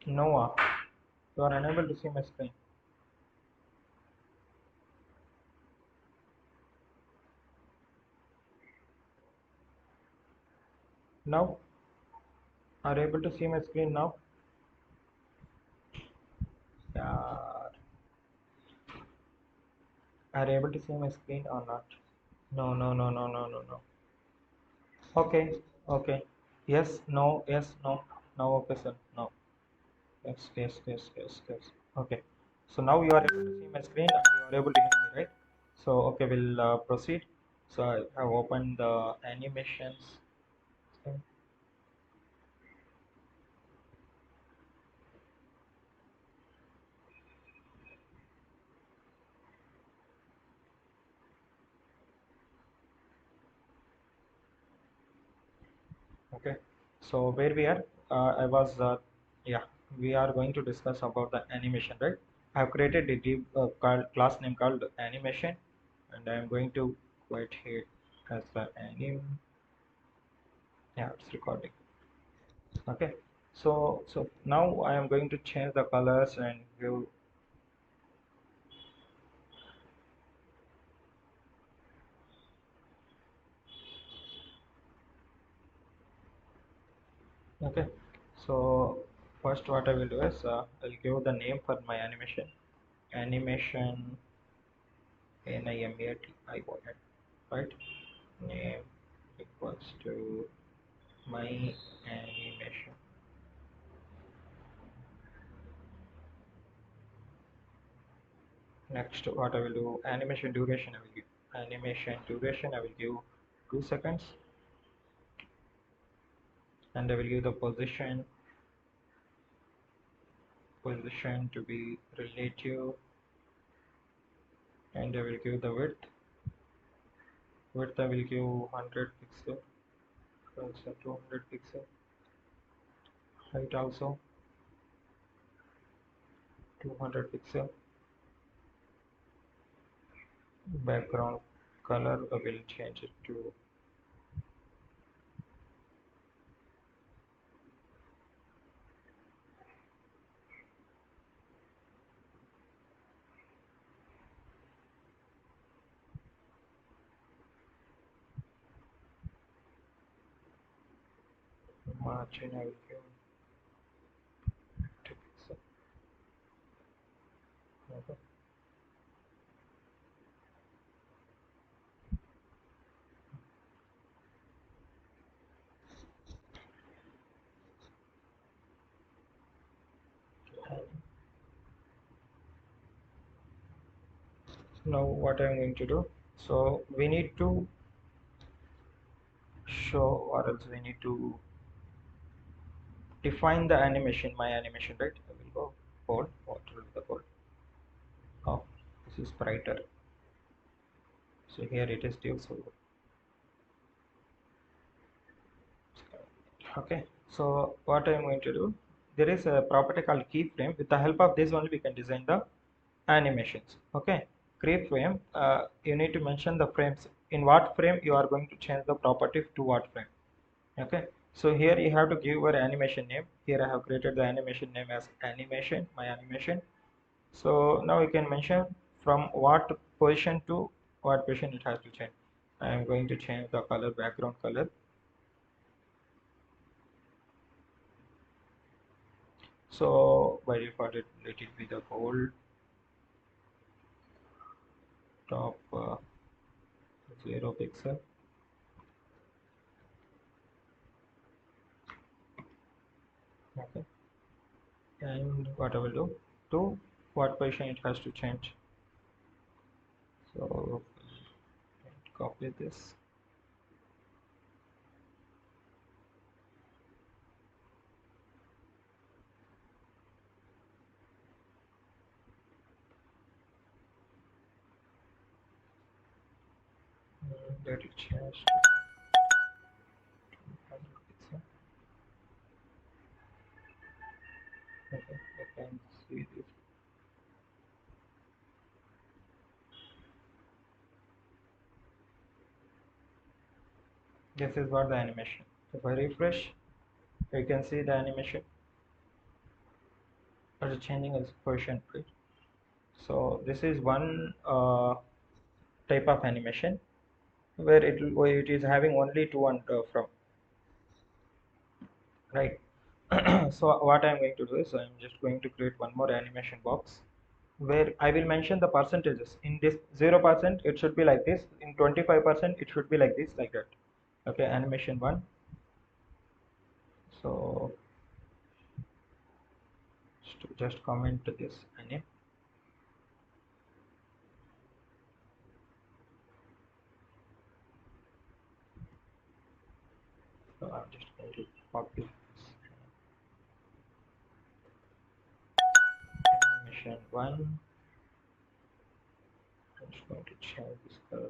Noah, you are unable to see my screen. Now, are you able to see my screen now? Yeah. Are you able to see my screen or not? No, no, no, no, no, no, no. Okay, okay. Yes, no, yes, no. No, okay, sir. No. Yes, yes, yes, yes, yes. Okay. So now you are able to see my screen and you are able to hear me, right? So, okay, we'll proceed. So I have opened the animations. Okay. So where we are, yeah, we are going to discuss about the animation, right? I have created a class name called animation, and I am going to write here as the yeah, it's recording. Okay. So now I am going to change the colors and view. Okay. So first what I will do is I'll give the name for my animation. Animation NIMATION, right? Name equals to my animation. Next, what I will do, animation duration I will give. Animation duration I will give 2 seconds, and I will give the position to be relative, and I will give the width I will give 100 pixel, also 200 pixel, height also 200 pixel, background color I will change it to margin I will give 2 pixel. Okay. Now what I'm going to do, so we need to show, or else we need to define the animation, my animation, right? I will go code, what will be the code? Oh, this is brighter. So here it is div, so okay. So what I'm going to do, there is a property called keyframe. With the help of this only we can design the animations. Okay, keyframe, you need to mention the frames, in what frame you are going to change the property to what frame. Okay, so here you have to give your animation name. Here I have created the animation name as animation, my animation. So now you can mention from what position to what position it has to change. I am going to change the color, background color. So by default let it be the gold, top 0 pixel. Okay, and what I will do, to what position it has to change. So copy this. Let it change to 100 pixel. Okay, I can see this. This is what the animation. If I refresh, you can see the animation. or changing its position, right? So this is one type of animation where it is having only to and from, right? So what I'm going to do is I'm just going to create one more animation box where I will mention the percentages. In this 0% it should be like this, in 25% it should be like this, like that. Okay, animation 1. So just comment this name. So I'm just going to copy this animation 1. I'm just going to change this color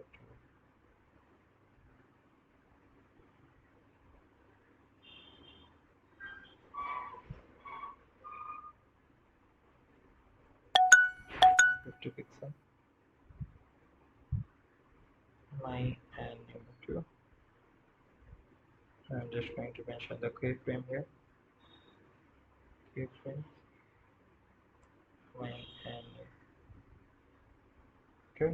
to pixel. My animation. I'm just going to mention the keyframe here. Keyframe. My animation. Okay.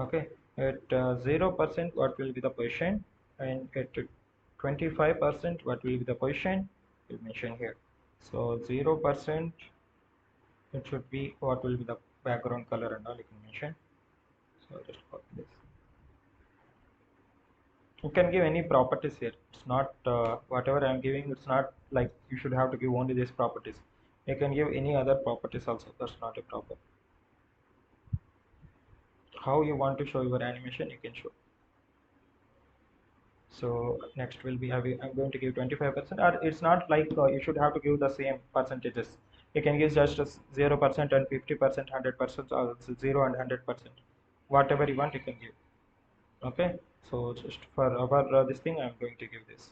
Okay. At 0% what will be the position, and at 25% what will be the position we'll mention here. So 0% it should be what will be the background color and all you can mention. So just copy this. You can give any properties here. It's not whatever I'm giving, it's not like you should have to give only these properties. You can give any other properties also, that's not a problem. How you want to show your animation you can show. So next will be I'm going to give 25%, or it's not like you should have to give the same percentages. You can give just 0% and 50%, 100%, or 0 and 100%. Whatever you want you can give. Okay, so just for our this thing I'm going to give this.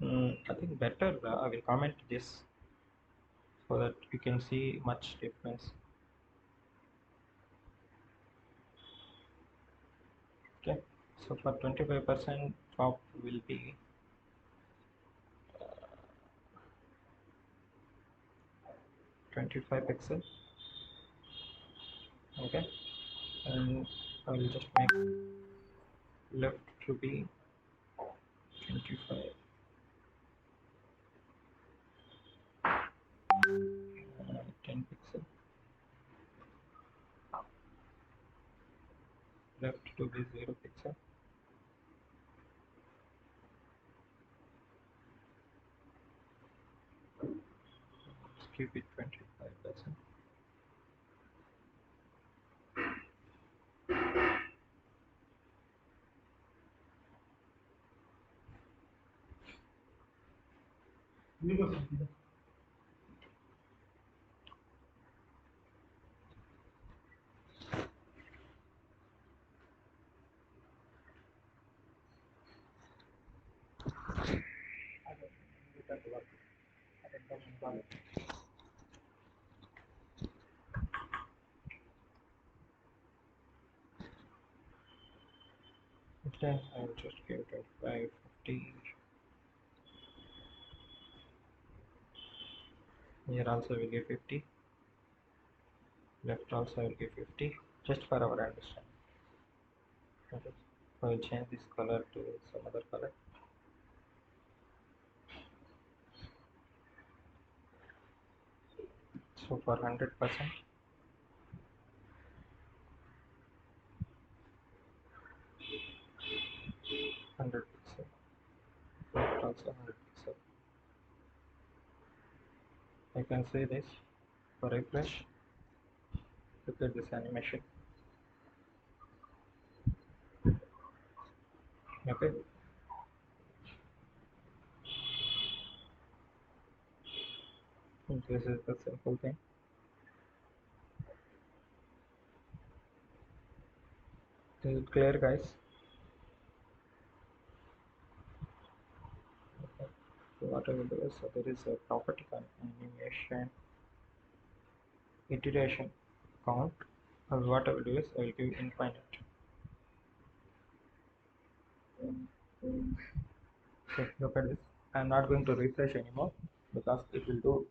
I think better I will comment this so that you can see much difference. Okay, so for 25% top will be 25 pixels. Okay, and I will just make left to be 25, 10 pixel, left to be 0 pixel, let's keep it 25%. Okay, I will just give 25, 50. Here also will give 50. Left also I will give 50, just for our understanding. Okay. I will change this color to some other color. So for 100%, 100 pixel. Left also 100 pixel. I can say this for refresh. Look at this animation. Okay. This is the simple thing. Is it clear, guys? Okay. So what I will do is, so there is a property called animation iteration count. And what I will do is I will give infinite. So Okay, look at this. I'm not going to refresh anymore because it will do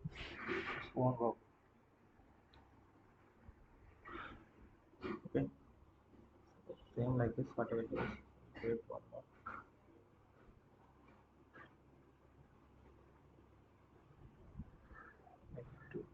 its own work. Okay, same like this. What I will do is create one more. Make two.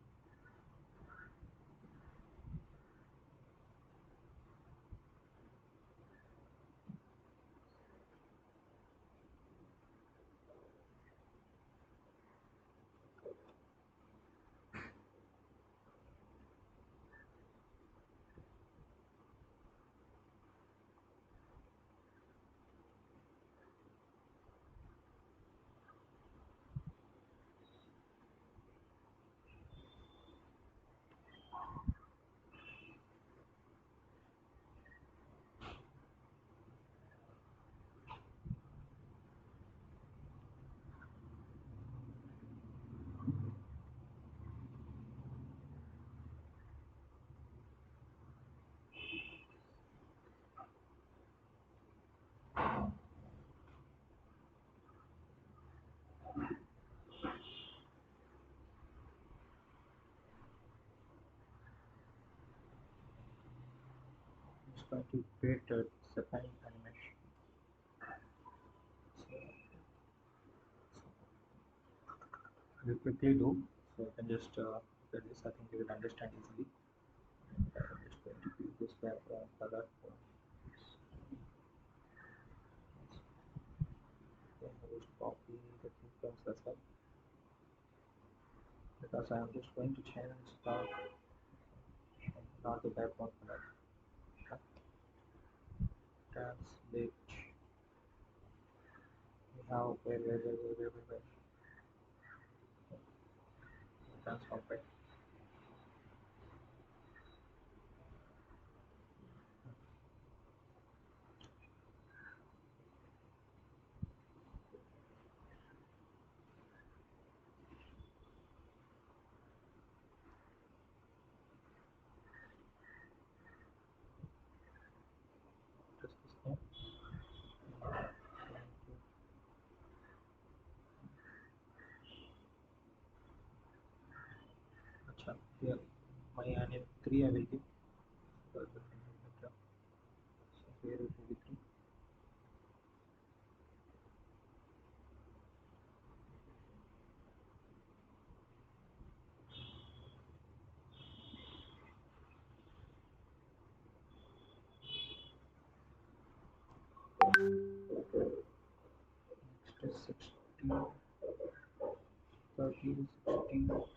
I'm just going to create a second animation. So we'll quickly do. So you can just look at this. I think you will understand easily. And I'm just going to use this background color. Then I will copy the keyframes as well because I am just going to change the not the background color. Translate. We have where transform right. Just this name. Acha, here my anim 3 I will give. So here it will be 3. Next is 60, 30, 60, and here I will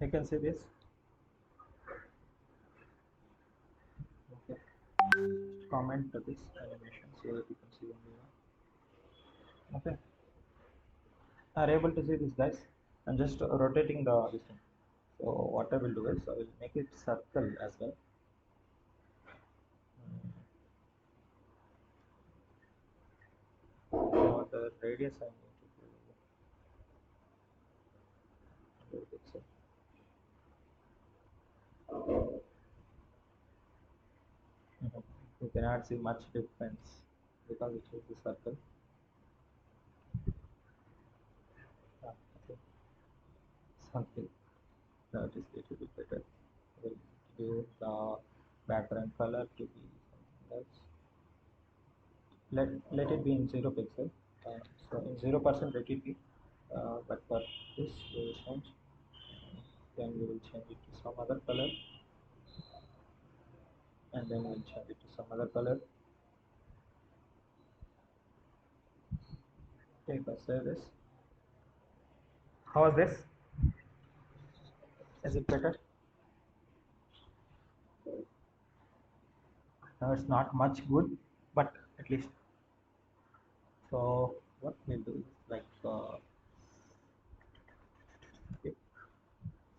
you can see this. Okay. Just comment to this animation so that you can see only one. Okay. Are able to see this, guys? I'm just rotating this thing. So what I will do is I will make it circle as well. For the radius I need to do 100 pixel. You cannot see much difference because it is a circle. Okay. Something that is little bit better. We'll do the background color to be something else. Let it be in 0 pixel. So in 0% let it be. But for this we will change. Then we will change it to some other color, and then we'll change it to some other color. Okay, if I save this, how is this? Is it better? Now it's not much good, but at least. So what we'll do is like okay.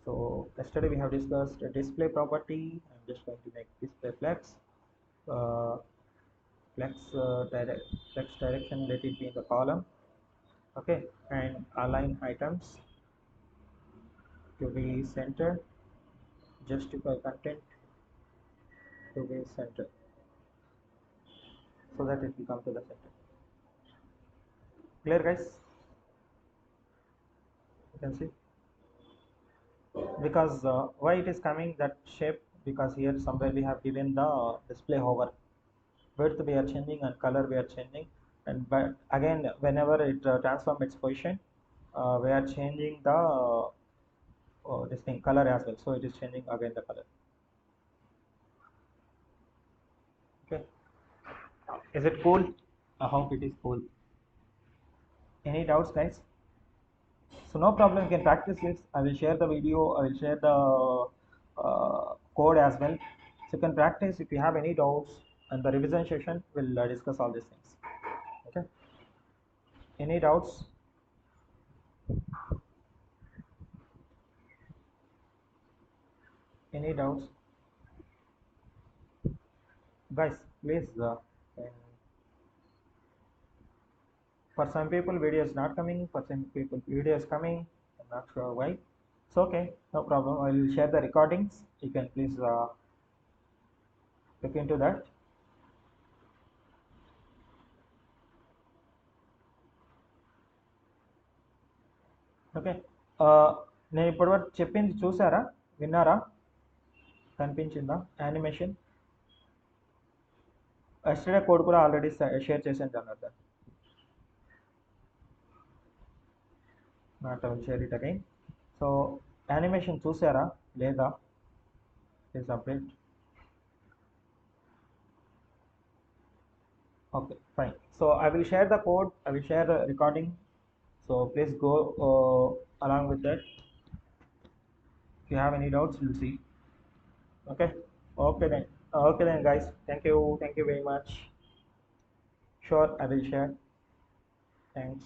So yesterday we have discussed a display property. I'm just going to make display flex. uh, flex direction, let it be in the column. Okay, and align items to be center, justify content to be center, so that it will come to the center. Clear, guys? You can see because why it is coming that shape, because here somewhere we have given the display hover, width we are changing and color we are changing, and but again whenever it transform its position, we are changing the this thing color as well, so it is changing again the color. Okay, is it cool? I hope it is cool. Any doubts, guys? So no problem, you can practice this. I will share the video, I will share the code as well, so you can practice. If you have any doubts, and the revision session will discuss all these things. Okay, any doubts? Any doubts, guys? Please and for some people video is not coming, for some people video is coming. I'm not sure why. It's okay, no problem. I will share the recordings, you can please look into that. Okay, నేను ఇప్పటివరకు చెప్పింది చూసారా, విన్నారా, కనిపించిందా animation? Yesterday code కూడా already share చేసాను అన్నారు. Not I will share it again. So animation చూసారా లేదా? Please update. Okay, fine. So I will share the code, I will share the recording. So please go along with that. If you have any doubts, we'll see. Okay. Okay then. Okay then, guys. Thank you. Thank you very much. Sure, I will share. Thanks.